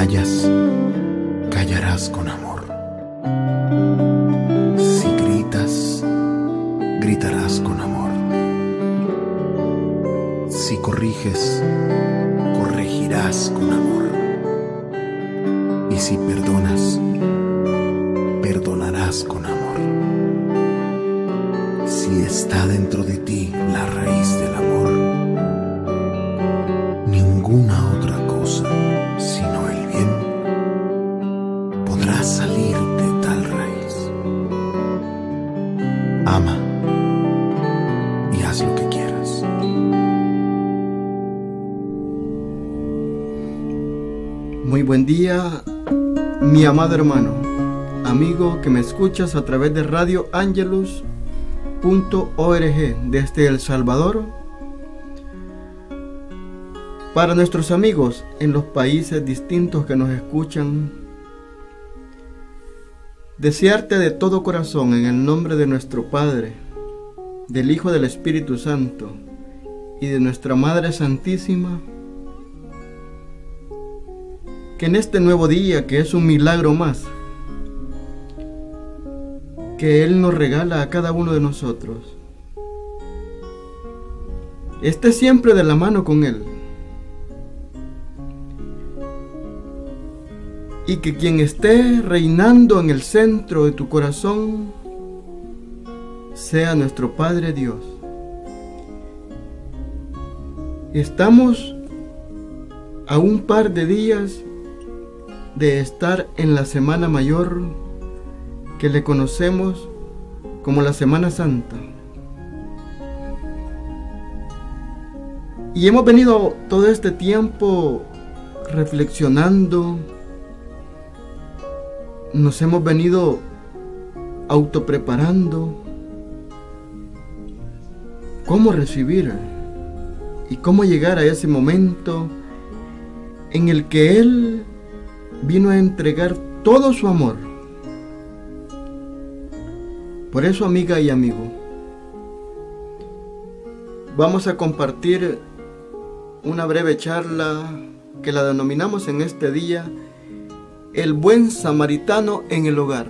callas, callarás con amor. Si gritas, gritarás con amor. Si corriges, corregirás con amor. Y si perdonas, perdonarás con amor. Si está dentro de ti la raíz del amor, ninguna otra cosa sino el bien podrá salir de tal raíz. Ama y haz lo que quieras. Muy buen día, mi amado hermano, amigo que me escuchas a través de Radio Angelus.org desde El Salvador. Para nuestros amigos en los países distintos que nos escuchan, desearte de todo corazón en el nombre de nuestro Padre, del Hijo del Espíritu Santo y de nuestra Madre Santísima, que en este nuevo día, que es un milagro más, que Él nos regala a cada uno de nosotros, esté siempre de la mano con Él. Y que quien esté reinando en el centro de tu corazón sea nuestro Padre Dios. Estamos a un par de días de estar en la Semana Mayor, que le conocemos como la Semana Santa. Y hemos venido todo este tiempo reflexionando, nos hemos venido autopreparando cómo recibir y cómo llegar a ese momento en el que Él vino a entregar todo su amor. Por eso, amiga y amigo, vamos a compartir una breve charla que la denominamos en este día El buen samaritano en el hogar.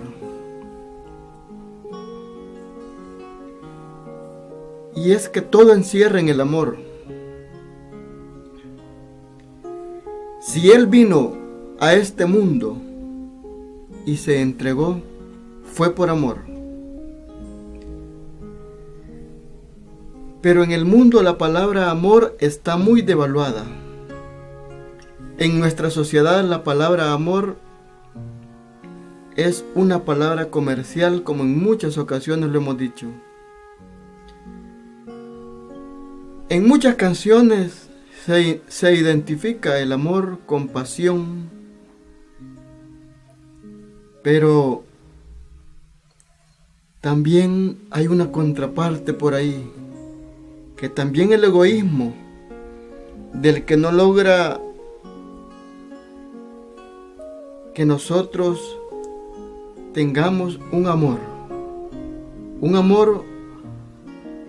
Y es que todo encierra en el amor. Si Él vino a este mundo y se entregó, fue por amor. Pero en el mundo la palabra amor está muy devaluada. En nuestra sociedad la palabra amor es una palabra comercial, como en muchas ocasiones lo hemos dicho. En muchas canciones se identifica el amor con pasión, pero también hay una contraparte por ahí, que también el egoísmo del que no logra que nosotros tengamos un amor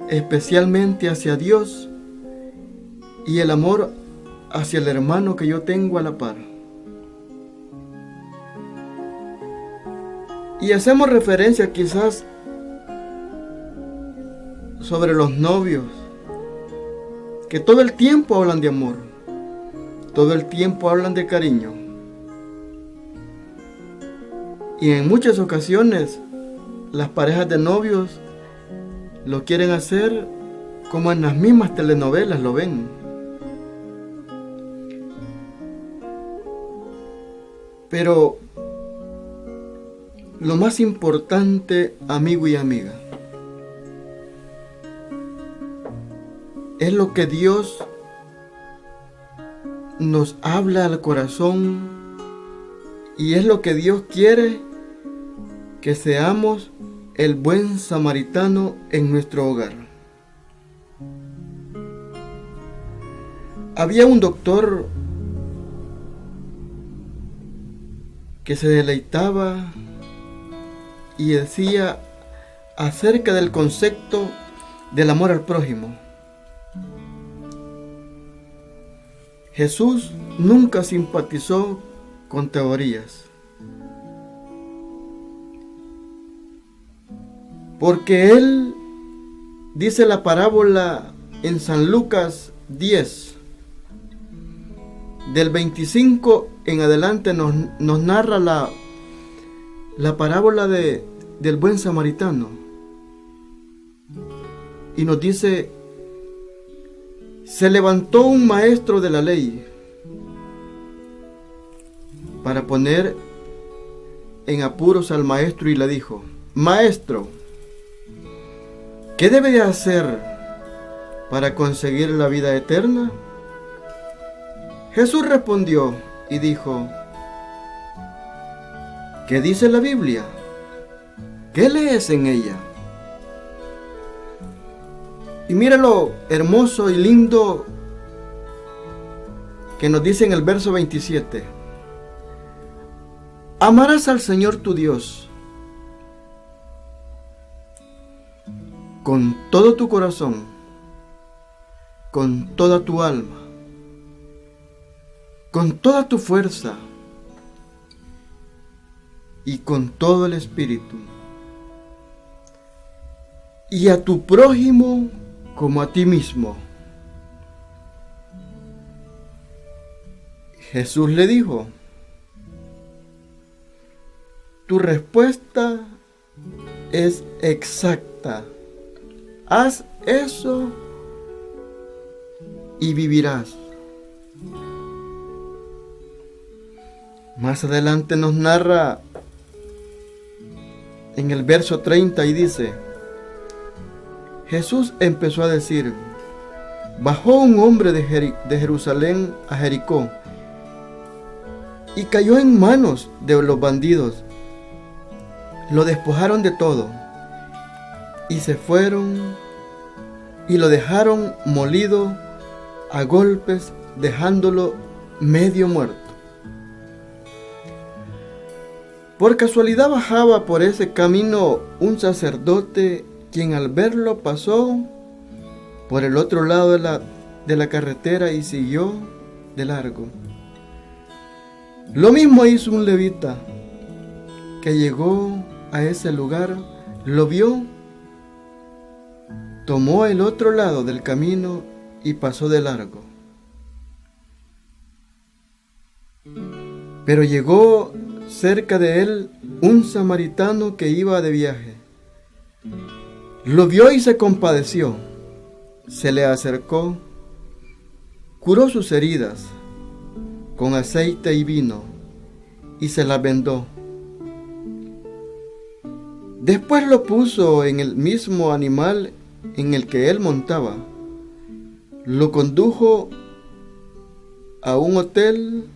especialmente hacia Dios y el amor hacia el hermano que yo tengo a la par. Y hacemos referencia quizás sobre los novios, que todo el tiempo hablan de amor, todo el tiempo hablan de cariño. Y en muchas ocasiones las parejas de novios lo quieren hacer como en las mismas telenovelas lo ven. Pero lo más importante, amigo y amiga, es lo que Dios nos habla al corazón, y es lo que Dios quiere, que seamos el buen samaritano en nuestro hogar. Había un doctor que se deleitaba y decía acerca del concepto del amor al prójimo. Jesús nunca simpatizó con teorías. Porque Él dice la parábola en San Lucas 10, del 25 en adelante nos narra la parábola del buen samaritano. Y nos dice: se levantó un maestro de la ley para poner en apuros al maestro y le dijo: Maestro, ¿qué debe de hacer para conseguir la vida eterna? Jesús respondió y dijo: ¿qué dice la Biblia? ¿Qué lees en ella? Y mira lo hermoso y lindo que nos dice en el verso 27. Amarás al Señor tu Dios con todo tu corazón, con toda tu alma, con toda tu fuerza y con todo el espíritu, y a tu prójimo como a ti mismo. Jesús le dijo: tu respuesta es exacta. Haz eso y vivirás. Más adelante nos narra en el verso 30 y dice: Jesús empezó a decir: bajó un hombre de Jerusalén a Jericó y cayó en manos de los bandidos. Lo despojaron de todo y se fueron y lo dejaron molido a golpes, dejándolo medio muerto. Por casualidad bajaba por ese camino un sacerdote, quien al verlo pasó por el otro lado de la carretera y siguió de largo. Lo mismo hizo un levita, que llegó a ese lugar, lo vio, tomó el otro lado del camino y pasó de largo. Pero llegó cerca de él un samaritano que iba de viaje. Lo vio y se compadeció. Se le acercó, curó sus heridas con aceite y vino y se las vendó. Después lo puso en el mismo animal en el que él montaba. Lo condujo a un hotel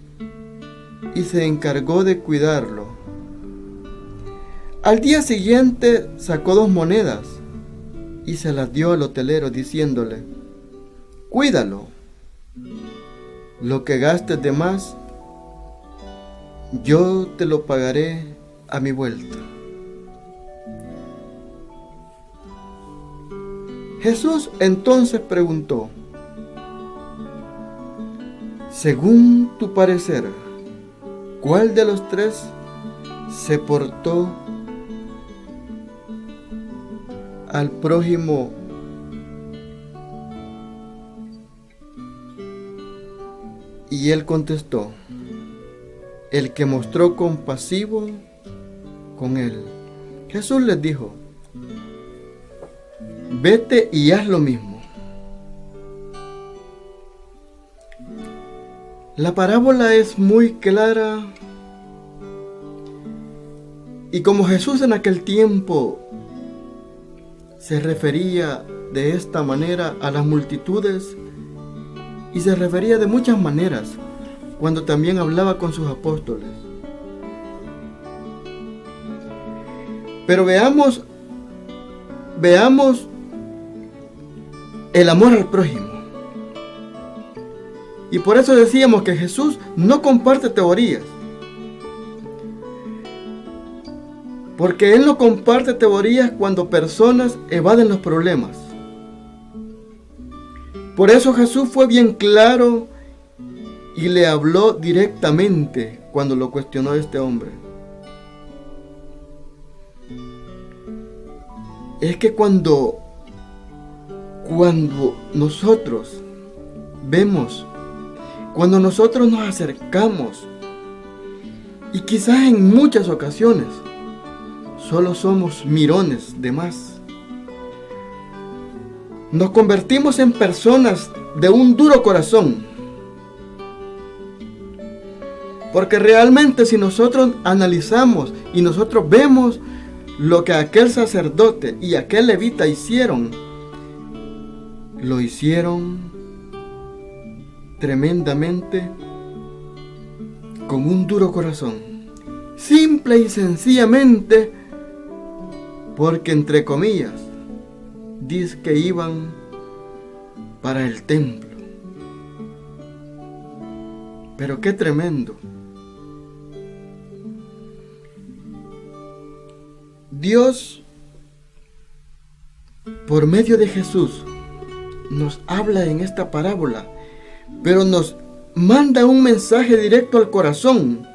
y se encargó de cuidarlo. Al día siguiente sacó 2 monedas y se las dio al hotelero diciéndole: cuídalo, lo que gastes de más, yo te lo pagaré a mi vuelta. Jesús entonces preguntó: según tu parecer, ¿cuál de los 3 se portó al prójimo y él contestó: el que mostró compasivo con él. Jesús les dijo: vete y haz lo mismo. La parábola es muy clara y como Jesús en aquel tiempo se refería de esta manera a las multitudes y se refería de muchas maneras cuando también hablaba con sus apóstoles. Pero veamos el amor al prójimo. Y por eso decíamos que Jesús no comparte teorías. Porque Él no comparte teorías cuando personas evaden los problemas. Por eso Jesús fue bien claro y le habló directamente cuando lo cuestionó este hombre. Es que cuando nosotros vemos, cuando nosotros nos acercamos, y quizás en muchas ocasiones solo somos mirones de más, nos convertimos en personas de un duro corazón. Porque realmente si nosotros analizamos y nosotros vemos lo que aquel sacerdote y aquel levita hicieron, lo hicieron tremendamente con un duro corazón. Simple y sencillamente porque, entre comillas, dice que iban para el templo. Pero qué tremendo. Dios, por medio de Jesús, nos habla en esta parábola, pero nos manda un mensaje directo al corazón.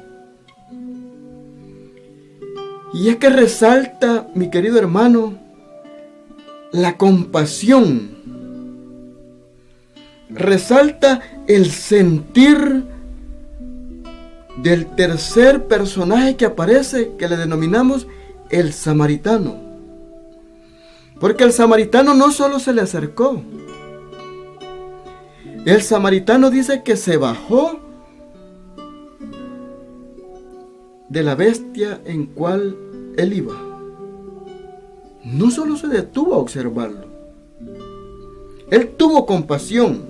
Y es que resalta, mi querido hermano, la compasión. Resalta el sentir del tercer personaje que aparece, que le denominamos el samaritano. Porque el samaritano no solo se le acercó. El samaritano dice que se bajó de la bestia en cual él iba. No solo se detuvo a observarlo. Él tuvo compasión.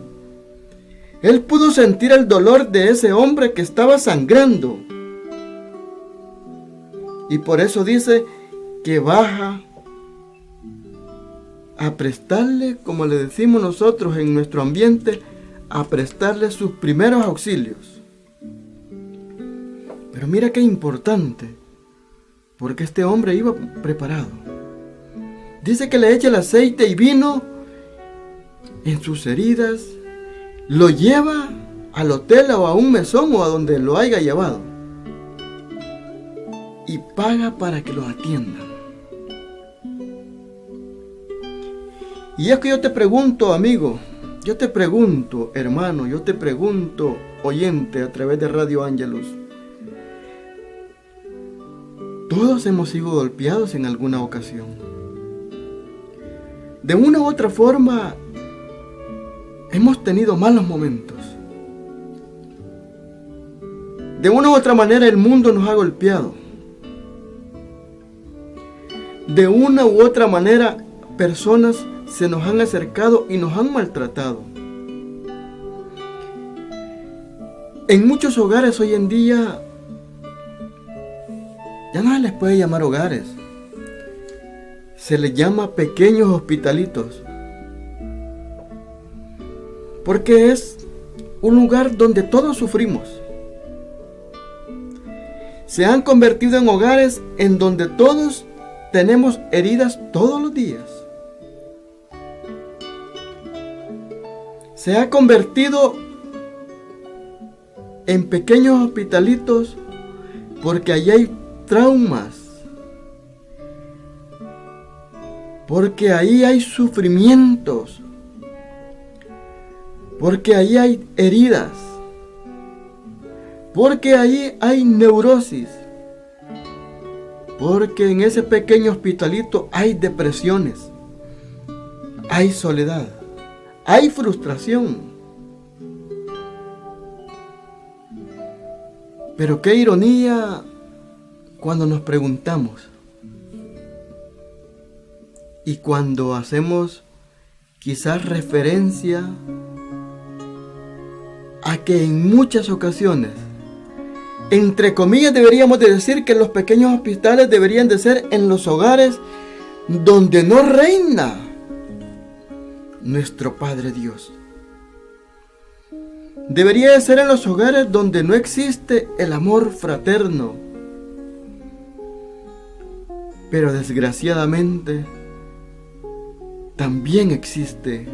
Él pudo sentir el dolor de ese hombre que estaba sangrando. Y por eso dice que baja a prestarle, como le decimos nosotros en nuestro ambiente, a prestarle sus primeros auxilios. Pero mira qué importante, porque este hombre iba preparado. Dice que le echa el aceite y vino en sus heridas, lo lleva al hotel o a un mesón o a donde lo haya llevado y paga para que lo atiendan. Y es que yo te pregunto, amigo, yo te pregunto, hermano, yo te pregunto, oyente, a través de Radio Ángelus, todos hemos sido golpeados en alguna ocasión. De una u otra forma, hemos tenido malos momentos. De una u otra manera, el mundo nos ha golpeado. De una u otra manera, personas se nos han acercado y nos han maltratado. En muchos hogares hoy en día ya no se les puede llamar hogares, se les llama pequeños hospitalitos, porque es un lugar donde todos sufrimos. Se han convertido en hogares en donde todos tenemos heridas todos los días. Se ha convertido en pequeños hospitalitos porque allí hay traumas, porque ahí hay sufrimientos, porque ahí hay heridas, porque ahí hay neurosis, porque en ese pequeño hospitalito hay depresiones, hay soledad, hay frustración. Pero qué ironía cuando nos preguntamos y cuando hacemos quizás referencia a que en muchas ocasiones, entre comillas, deberíamos de decir que los pequeños hospitales deberían de ser en los hogares donde no reina nuestro Padre Dios. Debería de ser en los hogares donde no existe el amor fraterno. Pero desgraciadamente también existe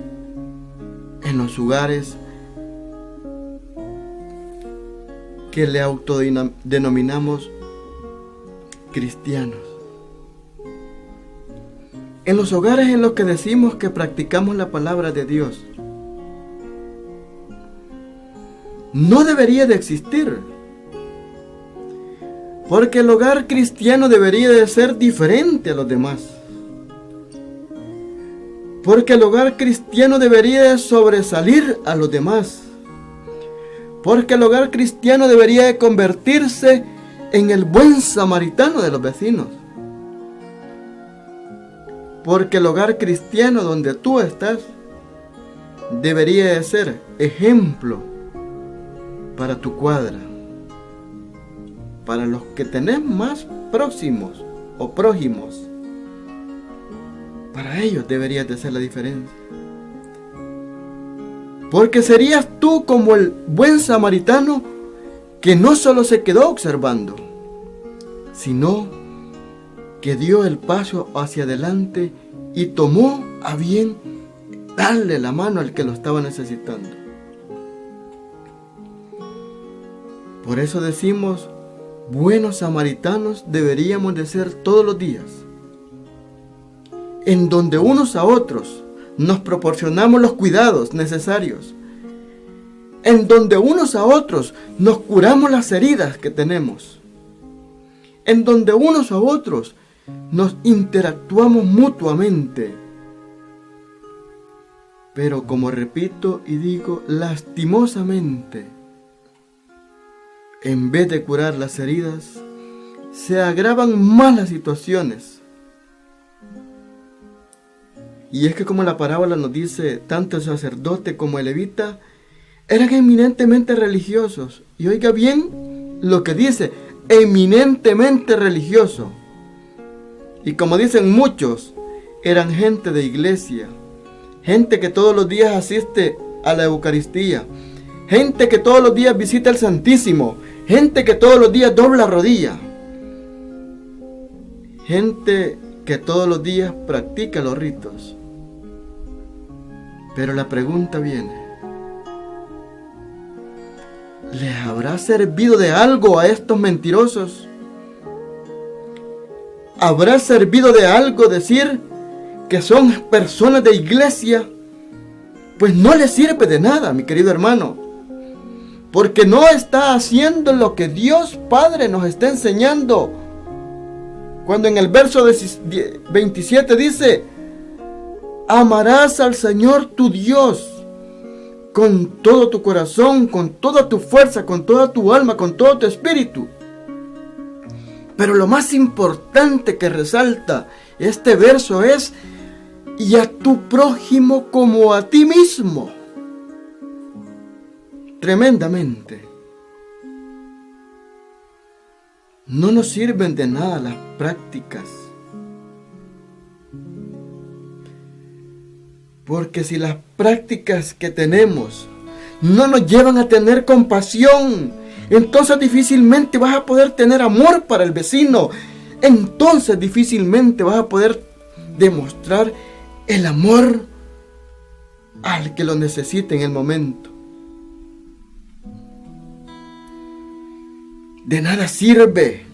en los hogares que le autodenominamos cristianos. En los hogares en los que decimos que practicamos la palabra de Dios, no debería de existir, porque el hogar cristiano debería de ser diferente a los demás. Porque el hogar cristiano debería de sobresalir a los demás. Porque el hogar cristiano debería de convertirse en el buen samaritano de los vecinos. Porque el hogar cristiano donde tú estás debería de ser ejemplo para tu cuadra, para los que tenés más próximos o prójimos. Para ellos deberías de ser la diferencia. Porque serías tú como el buen samaritano que no solo se quedó observando, sino que dio el paso hacia adelante y tomó a bien darle la mano al que lo estaba necesitando. Por eso decimos, buenos samaritanos deberíamos de ser todos los días, en donde unos a otros nos proporcionamos los cuidados necesarios, en donde unos a otros nos curamos las heridas que tenemos, en donde unos a otros nos interactuamos mutuamente. Pero como repito y digo, lastimosamente, en vez de curar las heridas, se agravan más las situaciones. Y es que como la parábola nos dice, tanto el sacerdote como el levita eran eminentemente religiosos. Y oiga bien lo que dice, eminentemente religioso. Y como dicen muchos, eran gente de iglesia, gente que todos los días asiste a la Eucaristía, gente que todos los días visita el Santísimo, gente que todos los días dobla rodilla, gente que todos los días practica los ritos. Pero la pregunta viene, ¿les habrá servido de algo a estos mentirosos? ¿Habrá servido de algo decir que son personas de iglesia? Pues no les sirve de nada, mi querido hermano, porque no está haciendo lo que Dios Padre nos está enseñando. Cuando en el verso 27 dice, amarás al Señor tu Dios con todo tu corazón, con toda tu fuerza, con toda tu alma, con todo tu espíritu. Pero lo más importante que resalta este verso es, y a tu prójimo como a ti mismo. Tremendamente. No nos sirven de nada las prácticas. Porque si las prácticas que tenemos no nos llevan a tener compasión, entonces difícilmente vas a poder tener amor para el vecino. Entonces difícilmente vas a poder demostrar el amor al que lo necesite en el momento. De nada sirve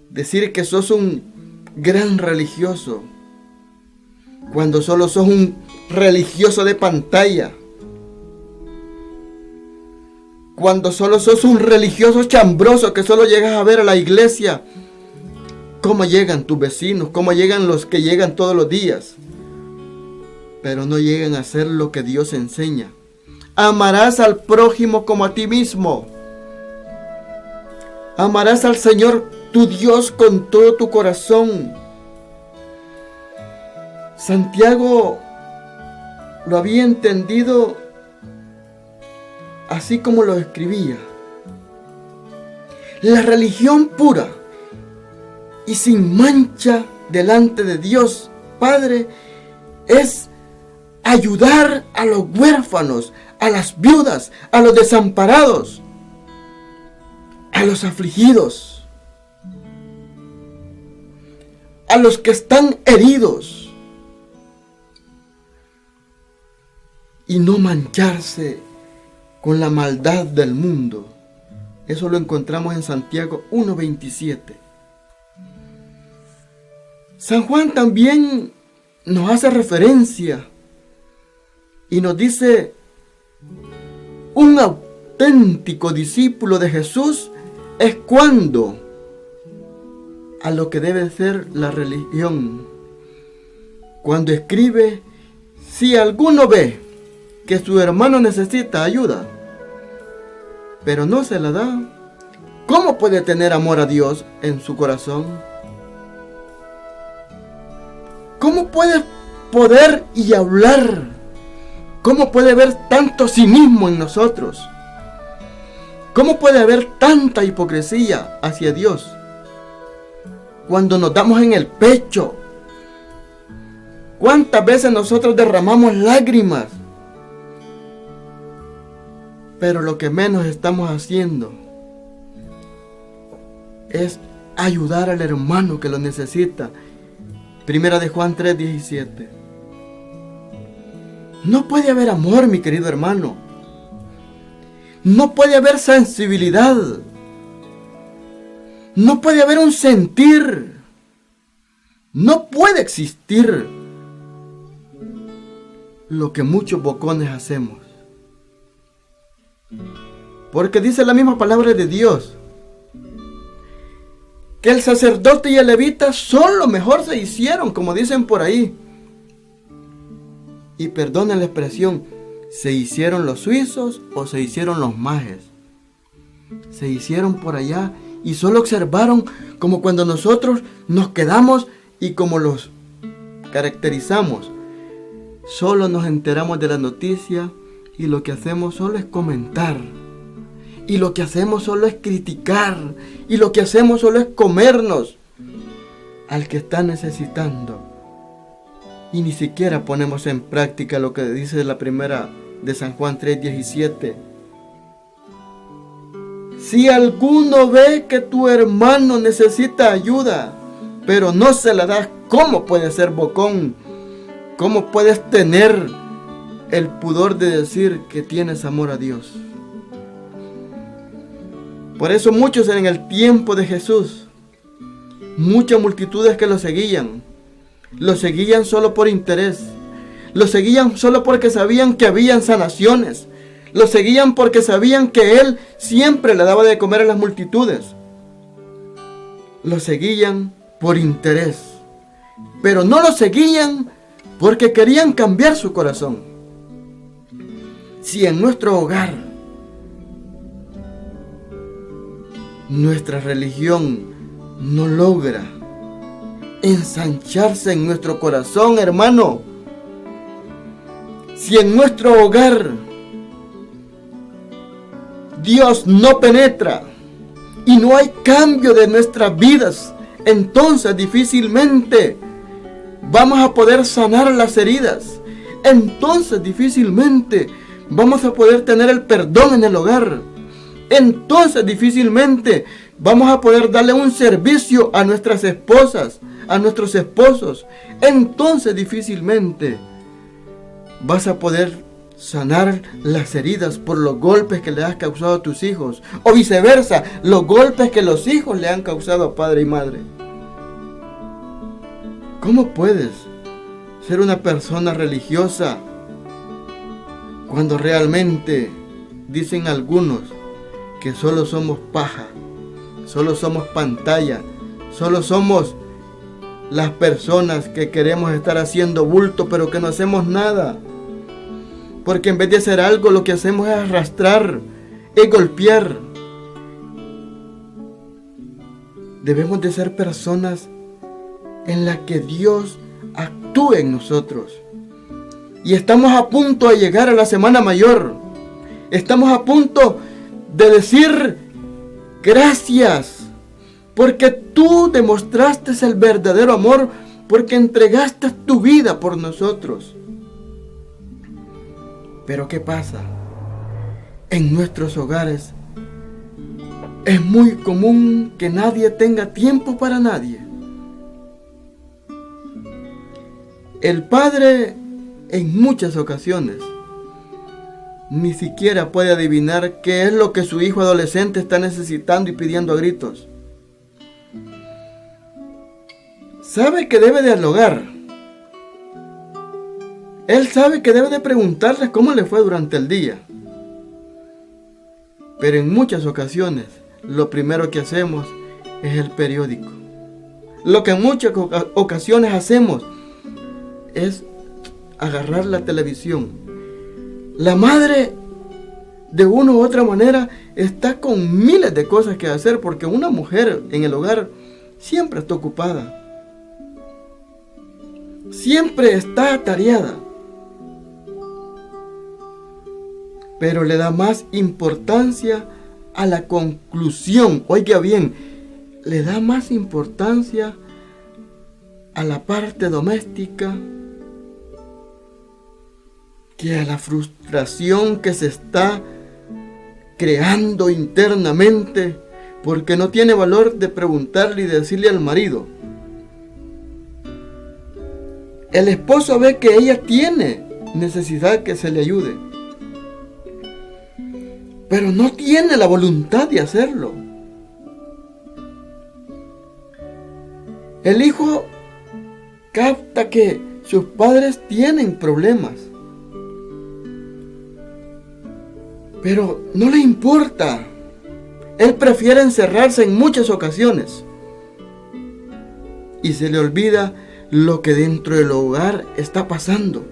decir que sos un gran religioso cuando solo sos un religioso de pantalla, cuando solo sos un religioso chambroso que solo llegas a ver a la iglesia cómo llegan tus vecinos, cómo llegan los que llegan todos los días, pero no llegan a hacer lo que Dios enseña. Amarás al prójimo como a ti mismo. Amarás al Señor tu Dios con todo tu corazón. Santiago lo había entendido así como lo escribía. La religión pura y sin mancha delante de Dios Padre es ayudar a los huérfanos, a las viudas, a los desamparados, a los afligidos, a los que están heridos, y no mancharse con la maldad del mundo. Eso lo encontramos en Santiago 1:27. San Juan también nos hace referencia y nos dice: un auténtico discípulo de Jesús es cuando a lo que debe ser la religión. Cuando escribe: si alguno ve que su hermano necesita ayuda, pero no se la da, ¿cómo puede tener amor a Dios en su corazón? ¿Cómo puede poder y hablar? ¿Cómo puede haber tanto cinismo en nosotros? ¿Cómo puede haber tanta hipocresía hacia Dios cuando nos damos en el pecho? ¿Cuántas veces nosotros derramamos lágrimas? Pero lo que menos estamos haciendo es ayudar al hermano que lo necesita. Primera de Juan 3:17. No puede haber amor, mi querido hermano. No puede haber sensibilidad. No puede haber un sentir. No puede existir lo que muchos bocones hacemos. Porque dice la misma palabra de Dios que el sacerdote y el levita solo mejor se hicieron, como dicen por ahí. Y perdonen la expresión, ¿se hicieron los suizos o se hicieron los majes? Se hicieron por allá y solo observaron, como cuando nosotros nos quedamos y como los caracterizamos. Solo nos enteramos de la noticia y lo que hacemos solo es comentar. Y lo que hacemos solo es criticar. Y lo que hacemos solo es comernos al que está necesitando. Y ni siquiera ponemos en práctica lo que dice la primera de San Juan 3:17. Si alguno ve que tu hermano necesita ayuda, pero no se la das, ¿cómo puedes ser bocón? ¿Cómo puedes tener el pudor de decir que tienes amor a Dios? Por eso muchos en el tiempo de Jesús, muchas multitudes que lo seguían solo por interés. Lo seguían solo porque sabían que habían sanaciones. Lo seguían porque sabían que Él siempre le daba de comer a las multitudes. Lo seguían por interés. Pero no lo seguían porque querían cambiar su corazón. Si en nuestro hogar nuestra religión no logra ensancharse en nuestro corazón, hermano, si en nuestro hogar Dios no penetra y no hay cambio de nuestras vidas, entonces difícilmente vamos a poder sanar las heridas. Entonces difícilmente vamos a poder tener el perdón en el hogar. Entonces difícilmente vamos a poder darle un servicio a nuestras esposas, a nuestros esposos. Entonces difícilmente vas a poder sanar las heridas por los golpes que le has causado a tus hijos, o viceversa, los golpes que los hijos le han causado a padre y madre. ¿Cómo puedes ser una persona religiosa cuando realmente dicen algunos que solo somos paja, solo somos pantalla, solo somos las personas que queremos estar haciendo bulto pero que no hacemos nada? Porque en vez de hacer algo, lo que hacemos es arrastrar, es golpear. Debemos de ser personas en las que Dios actúe en nosotros. Y estamos a punto de llegar a la Semana Mayor. Estamos a punto de decir gracias, porque tú demostraste el verdadero amor, porque entregaste tu vida por nosotros. Pero ¿qué pasa? En nuestros hogares es muy común que nadie tenga tiempo para nadie. El padre en muchas ocasiones ni siquiera puede adivinar qué es lo que su hijo adolescente está necesitando y pidiendo a gritos. Sabe que debe dialogar. Él sabe que debe de preguntarles cómo le fue durante el día. Pero en muchas ocasiones, lo primero que hacemos es el periódico. Lo que en muchas ocasiones hacemos es agarrar la televisión. La madre, de una u otra manera, está con miles de cosas que hacer, porque una mujer en el hogar siempre está ocupada. Siempre está atareada. Pero le da más importancia a la conclusión. Oiga bien, le da más importancia a la parte doméstica que a la frustración que se está creando internamente, porque no tiene valor de preguntarle y decirle al marido. El esposo ve que ella tiene necesidad que se le ayude, pero no tiene la voluntad de hacerlo. El hijo capta que sus padres tienen problemas, pero no le importa. Él prefiere encerrarse en muchas ocasiones y se le olvida lo que dentro del hogar está pasando.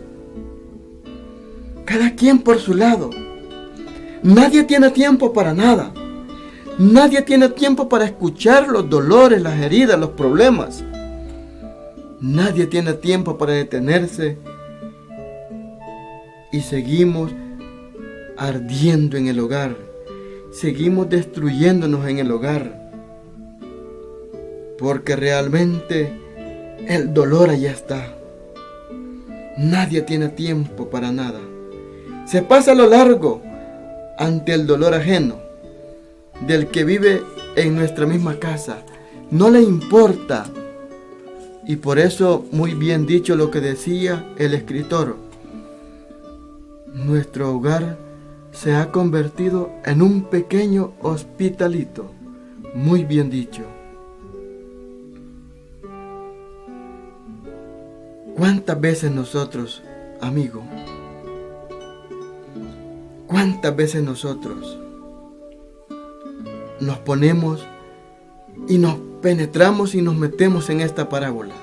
Cada quien por su lado. Nadie tiene tiempo para nada. Nadie tiene tiempo para escuchar los dolores, las heridas, los problemas. Nadie tiene tiempo para detenerse. Y seguimos ardiendo en el hogar. Seguimos destruyéndonos en el hogar. Porque realmente el dolor allá está. Nadie tiene tiempo para nada. Se pasa a lo largo ante el dolor ajeno del que vive en nuestra misma casa. No le importa. Y por eso, muy bien dicho lo que decía el escritor, nuestro hogar se ha convertido en un pequeño hospitalito. Muy bien dicho. ¿Cuántas veces nosotros, amigo? ¿Cuántas veces nosotros nos ponemos y nos penetramos y nos metemos en esta parábola?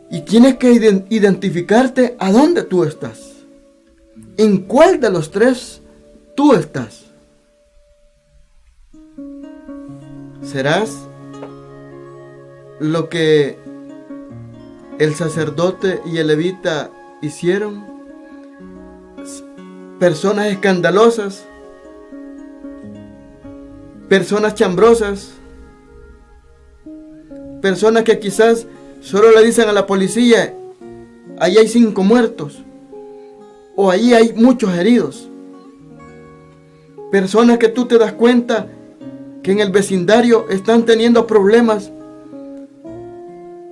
Y tienes que identificarte a dónde tú estás. ¿En cuál de los tres tú estás? ¿Serás lo que el sacerdote y el levita hicieron? Personas escandalosas, personas chambrosas, personas que quizás solo le dicen a la policía: ahí hay 5 muertos, o ahí hay muchos heridos. Personas que tú te das cuenta que en el vecindario están teniendo problemas,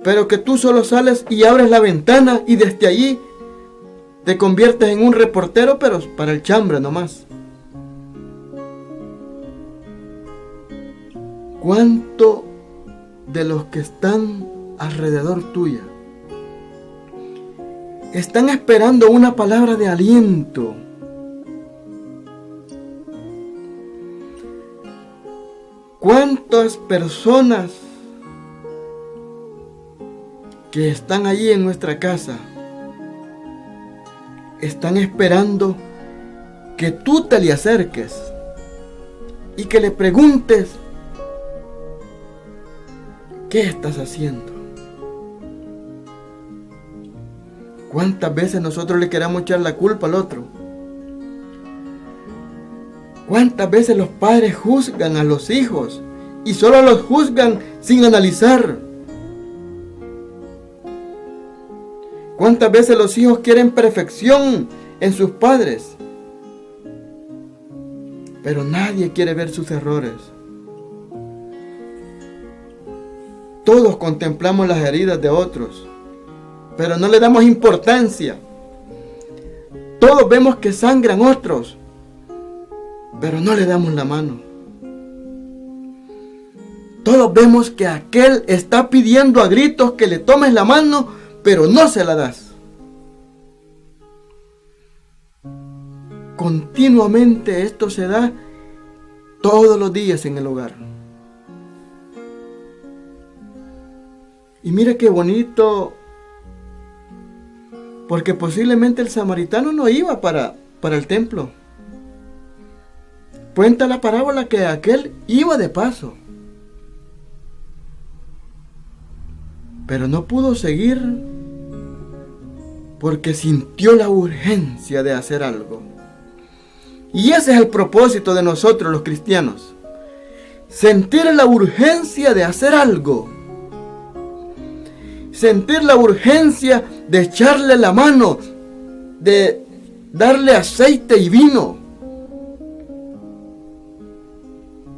pero que tú solo sales y abres la ventana y desde allí te conviertes en un reportero, pero para el chambre nomás. ¿Cuánto de los que están alrededor tuya están esperando una palabra de aliento? ¿Cuántas personas que están allí en nuestra casa están esperando que tú te le acerques y que le preguntes: ¿qué estás haciendo? ¿Cuántas veces nosotros le queremos echar la culpa al otro? ¿Cuántas veces los padres juzgan a los hijos y solo los juzgan sin analizar? ¿Cuántas veces los hijos quieren perfección en sus padres, pero nadie quiere ver sus errores? Todos contemplamos las heridas de otros, pero no le damos importancia Todos vemos que sangran otros, pero no le damos la mano. Todos vemos que aquel está pidiendo a gritos que le tomes la mano, pero no se la das. Continuamente esto se da todos los días en el hogar. Y mira qué bonito, porque posiblemente el samaritano no iba para el templo. Cuenta la parábola que aquel iba de paso, pero no pudo seguir porque sintió la urgencia de hacer algo. Y ese es el propósito de nosotros los cristianos: sentir la urgencia de hacer algo, sentir la urgencia de echarle la mano, de darle aceite y vino.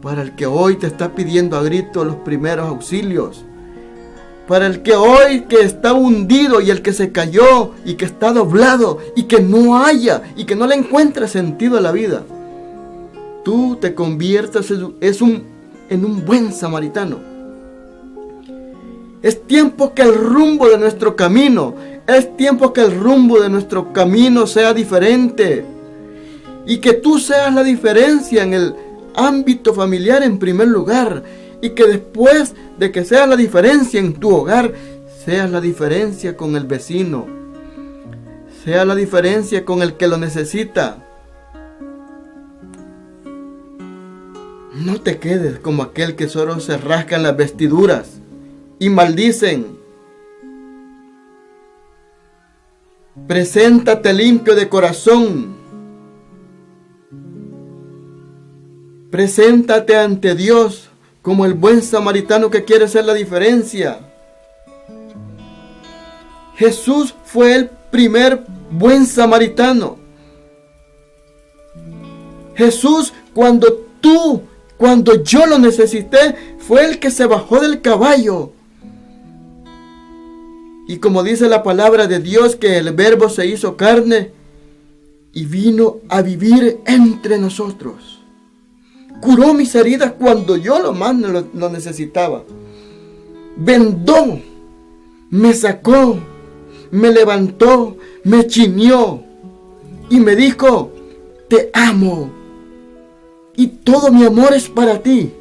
Para el que hoy te está pidiendo a gritos los primeros auxilios, para el que hoy que está hundido y el que se cayó y que está doblado y que no haya y que no le encuentra sentido a la vida, tú te conviertas en un buen samaritano. Es tiempo que el rumbo de nuestro camino, sea diferente, y que tú seas la diferencia en el ámbito familiar en primer lugar, y que después de que seas la diferencia en tu hogar, seas la diferencia con el vecino, sea la diferencia con el que lo necesita. No te quedes como aquel que solo se rascan las vestiduras y maldicen. Preséntate limpio de corazón. Preséntate ante Dios como el buen samaritano que quiere ser la diferencia. Jesús fue el primer buen samaritano. Jesús, cuando yo lo necesité, fue el que se bajó del caballo. Y como dice la palabra de Dios, que el Verbo se hizo carne y vino a vivir entre nosotros. Curó mis heridas cuando yo lo más lo necesitaba. Vendó, me sacó, me levantó, me chineó y me dijo: te amo y todo mi amor es para ti.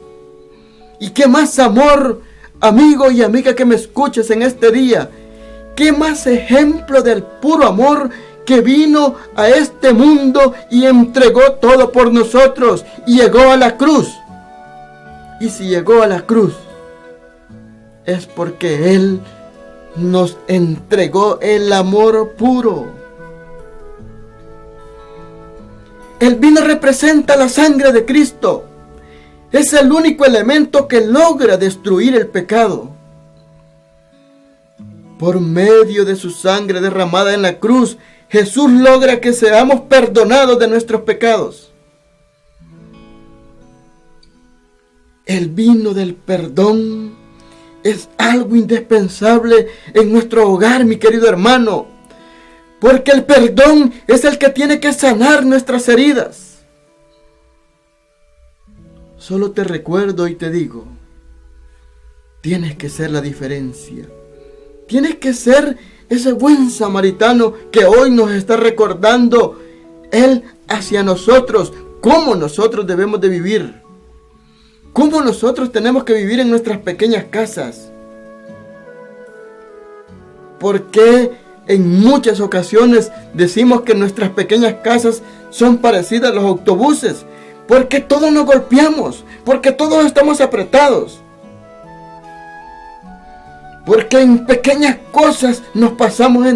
¿Y qué más amor, amigo y amiga que me escuches en este día? ¿Qué más ejemplo del puro amor que vino a este mundo y entregó todo por nosotros y llegó a la cruz? Y si llegó a la cruz, es porque Él nos entregó el amor puro. El vino representa la sangre de Cristo. Es el único elemento que logra destruir el pecado. Por medio de su sangre derramada en la cruz, Jesús logra que seamos perdonados de nuestros pecados. El vino del perdón es algo indispensable en nuestro hogar, mi querido hermano, porque el perdón es el que tiene que sanar nuestras heridas. Solo te recuerdo y te digo, tienes que ser la diferencia. Tienes que ser ese buen samaritano que hoy nos está recordando Él hacia nosotros, cómo nosotros debemos de vivir, cómo nosotros tenemos que vivir en nuestras pequeñas casas. Porque en muchas ocasiones decimos que nuestras pequeñas casas son parecidas a los autobuses, porque todos nos golpeamos, porque todos estamos apretados. Porque en pequeñas cosas nos pasamos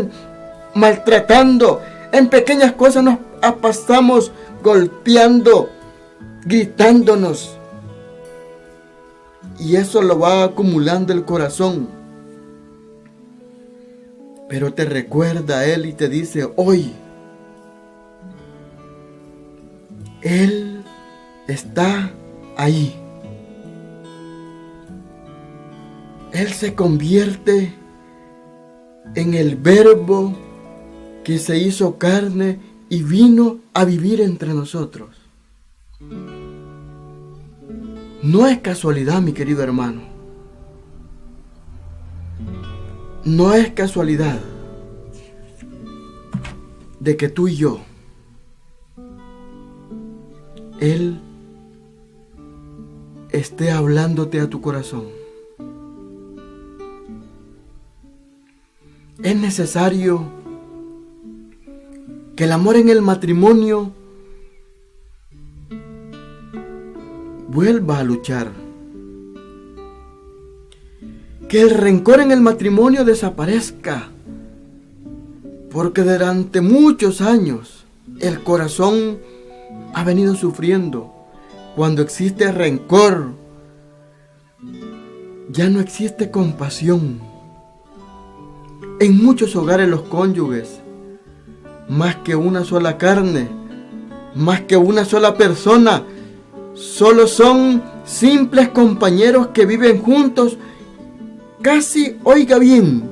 maltratando, en pequeñas cosas nos pasamos golpeando, gritándonos. Y eso lo va acumulando el corazón. Pero te recuerda a Él y te dice hoy, Él está ahí. Él se convierte en el Verbo que se hizo carne y vino a vivir entre nosotros. No es casualidad, mi querido hermano. No es casualidad de que tú y yo, Él esté hablándote a tu corazón. Es necesario que el amor en el matrimonio vuelva a luchar. Que el rencor en el matrimonio desaparezca. Porque durante muchos años el corazón ha venido sufriendo. Cuando existe rencor, ya no existe compasión. En muchos hogares los cónyuges, más que una sola carne, más que una sola persona, solo son simples compañeros que viven juntos, casi, oiga bien,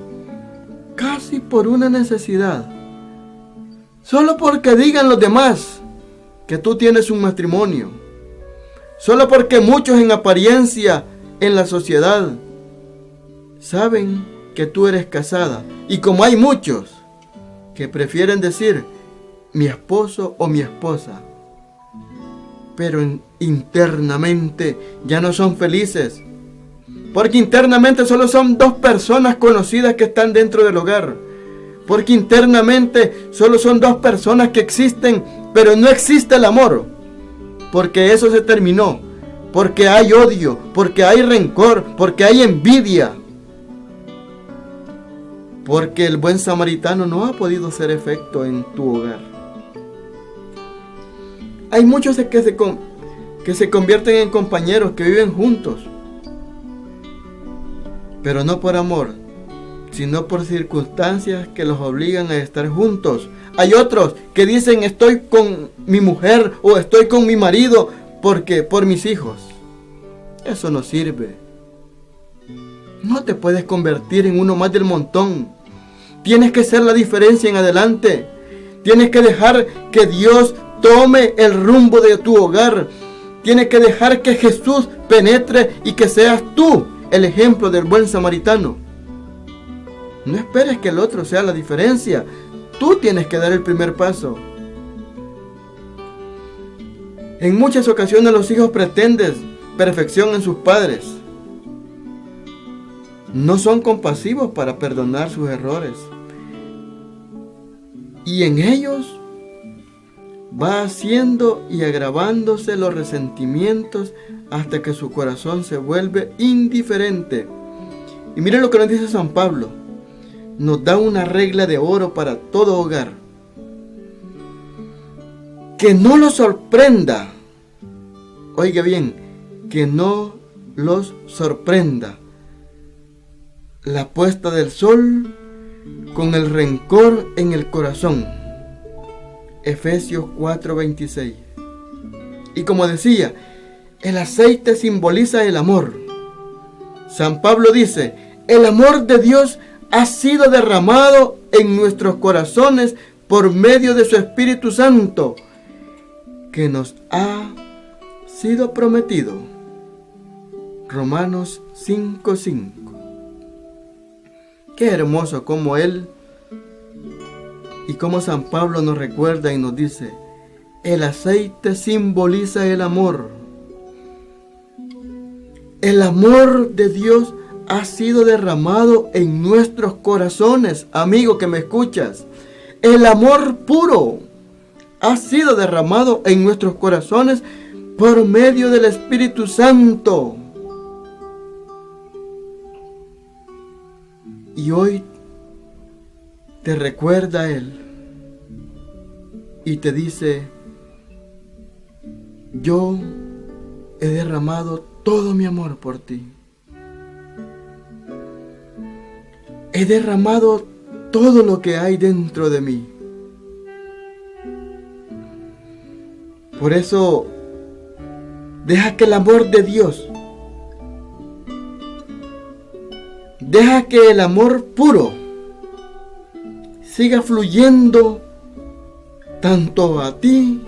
casi por una necesidad. Solo porque digan los demás que tú tienes un matrimonio. Solo porque muchos en apariencia en la sociedad saben que tú eres casada. Y como hay muchos que prefieren decir mi esposo o mi esposa, pero internamente ya no son felices. Porque internamente solo son dos personas conocidas que están dentro del hogar. Porque internamente solo son dos personas que existen, pero no existe el amor. Porque eso se terminó. Porque hay odio, porque hay rencor, porque hay envidia. Porque el buen samaritano no ha podido hacer efecto en tu hogar. Hay muchos que se convierten en compañeros, que viven juntos. Pero no por amor, sino por circunstancias que los obligan a estar juntos. Hay otros que dicen estoy con mi mujer o estoy con mi marido porque por mis hijos. Eso no sirve. No te puedes convertir en uno más del montón. Tienes que ser la diferencia en adelante. Tienes que dejar que Dios tome el rumbo de tu hogar. Tienes que dejar que Jesús penetre y que seas tú el ejemplo del buen samaritano. No esperes que el otro sea la diferencia. Tú tienes que dar el primer paso. En muchas ocasiones los hijos pretenden perfección en sus padres. No son compasivos para perdonar sus errores. Y en ellos va haciendo y agravándose los resentimientos hasta que su corazón se vuelve indiferente. Y miren lo que nos dice San Pablo. Nos da una regla de oro para todo hogar. Que no los sorprenda. Oiga bien, que no los sorprenda la puesta del sol con el rencor en el corazón. Efesios 4:26. Y como decía, el aceite simboliza el amor. San Pablo dice, el amor de Dios ha sido derramado en nuestros corazones por medio de su Espíritu Santo, que nos ha sido prometido. Romanos 5:5. Qué hermoso como Él y como San Pablo nos recuerda y nos dice, el aceite simboliza el amor. El amor de Dios ha sido derramado en nuestros corazones, amigo que me escuchas. El amor puro ha sido derramado en nuestros corazones por medio del Espíritu Santo. Y hoy te recuerda Él y te dice, yo he derramado todo mi amor por ti. He derramado todo lo que hay dentro de mí. Por eso, deja que el amor de Dios, deja que el amor puro siga fluyendo tanto a ti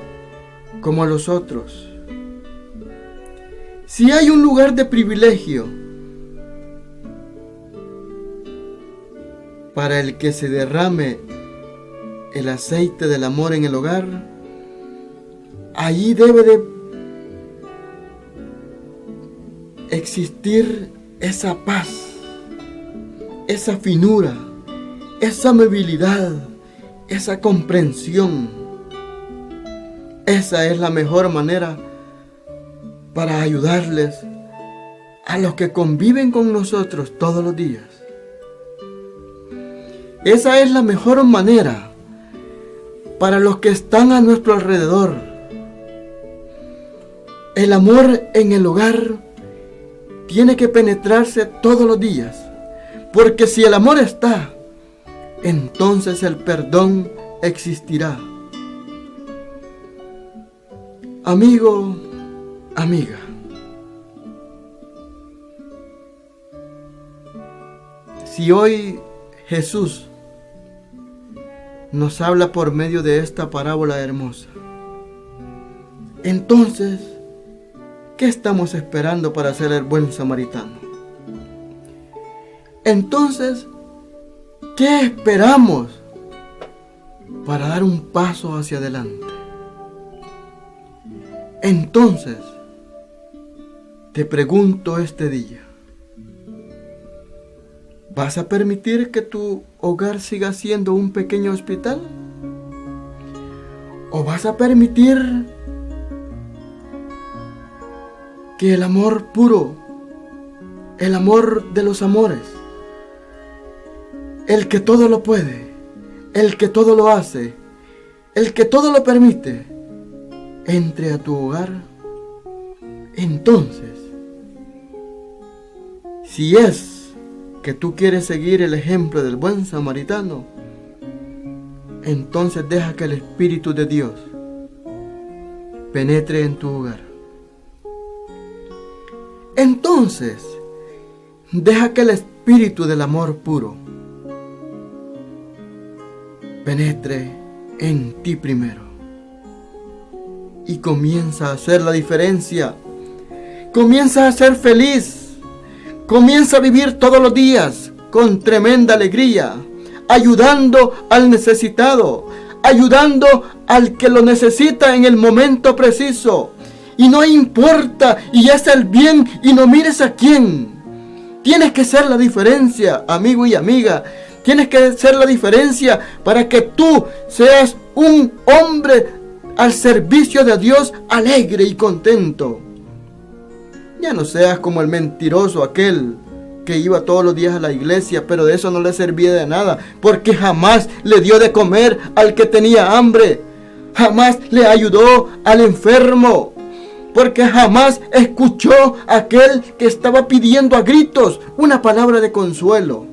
como a los otros. Si hay un lugar de privilegio para el que se derrame el aceite del amor en el hogar, allí debe de existir esa paz, esa finura, esa amabilidad, esa comprensión. Esa es la mejor manera para ayudarles a los que conviven con nosotros todos los días. Esa es la mejor manera para los que están a nuestro alrededor. El amor en el hogar tiene que penetrarse todos los días, porque si el amor está, entonces el perdón existirá. Amigo, amiga, si hoy Jesús nos habla por medio de esta parábola hermosa, entonces, ¿qué estamos esperando para ser el buen samaritano? Entonces, ¿qué esperamos para dar un paso hacia adelante? Entonces, te pregunto este día, ¿vas a permitir que tu hogar siga siendo un pequeño hospital? ¿O vas a permitir que el amor puro, el amor de los amores, el que todo lo puede, el que todo lo hace, el que todo lo permite, entre a tu hogar? Entonces, si es que tú quieres seguir el ejemplo del buen samaritano, entonces deja que el Espíritu de Dios penetre en tu hogar. Entonces, deja que el Espíritu del amor puro penetre en ti primero y comienza a hacer la diferencia. Comienza a ser feliz. Comienza a vivir todos los días con tremenda alegría, ayudando al necesitado, ayudando al que lo necesita en el momento preciso. Y no importa, y haz el bien y no mires a quién. Tienes que ser la diferencia, amigo y amiga. Tienes que ser la diferencia para que tú seas un hombre al servicio de Dios, alegre y contento. Ya no seas como el mentiroso aquel que iba todos los días a la iglesia, pero de eso no le servía de nada, porque jamás le dio de comer al que tenía hambre. Jamás le ayudó al enfermo, porque jamás escuchó a aquel que estaba pidiendo a gritos una palabra de consuelo.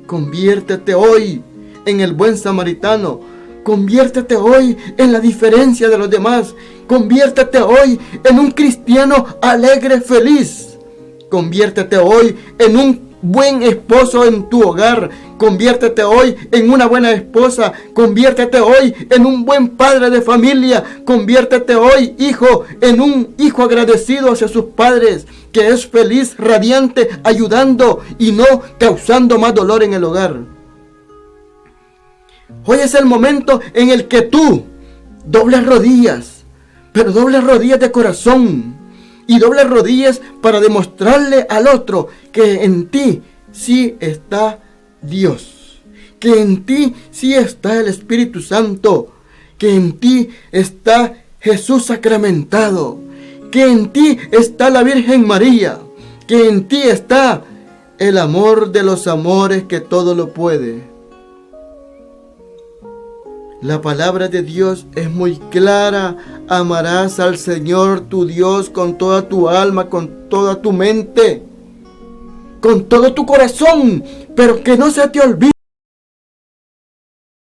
Conviértete hoy en el buen samaritano. Conviértete hoy en la diferencia de los demás. Conviértete hoy en un cristiano alegre, feliz. Conviértete hoy en un buen esposo en tu hogar. Conviértete hoy en una buena esposa. Conviértete hoy en un buen padre de familia. Conviértete hoy, hijo, en un hijo agradecido hacia sus padres, que es feliz, radiante, ayudando y no causando más dolor en el hogar. Hoy es el momento en el que tú dobles rodillas, pero dobles rodillas de corazón, y dobles rodillas para demostrarle al otro que en ti sí está Dios, que en ti sí está el Espíritu Santo, que en ti está Jesús sacramentado, que en ti está la Virgen María, que en ti está el amor de los amores que todo lo puede. La palabra de Dios es muy clara. Amarás al Señor tu Dios con toda tu alma, con toda tu mente, con todo tu corazón, pero que no se te olvide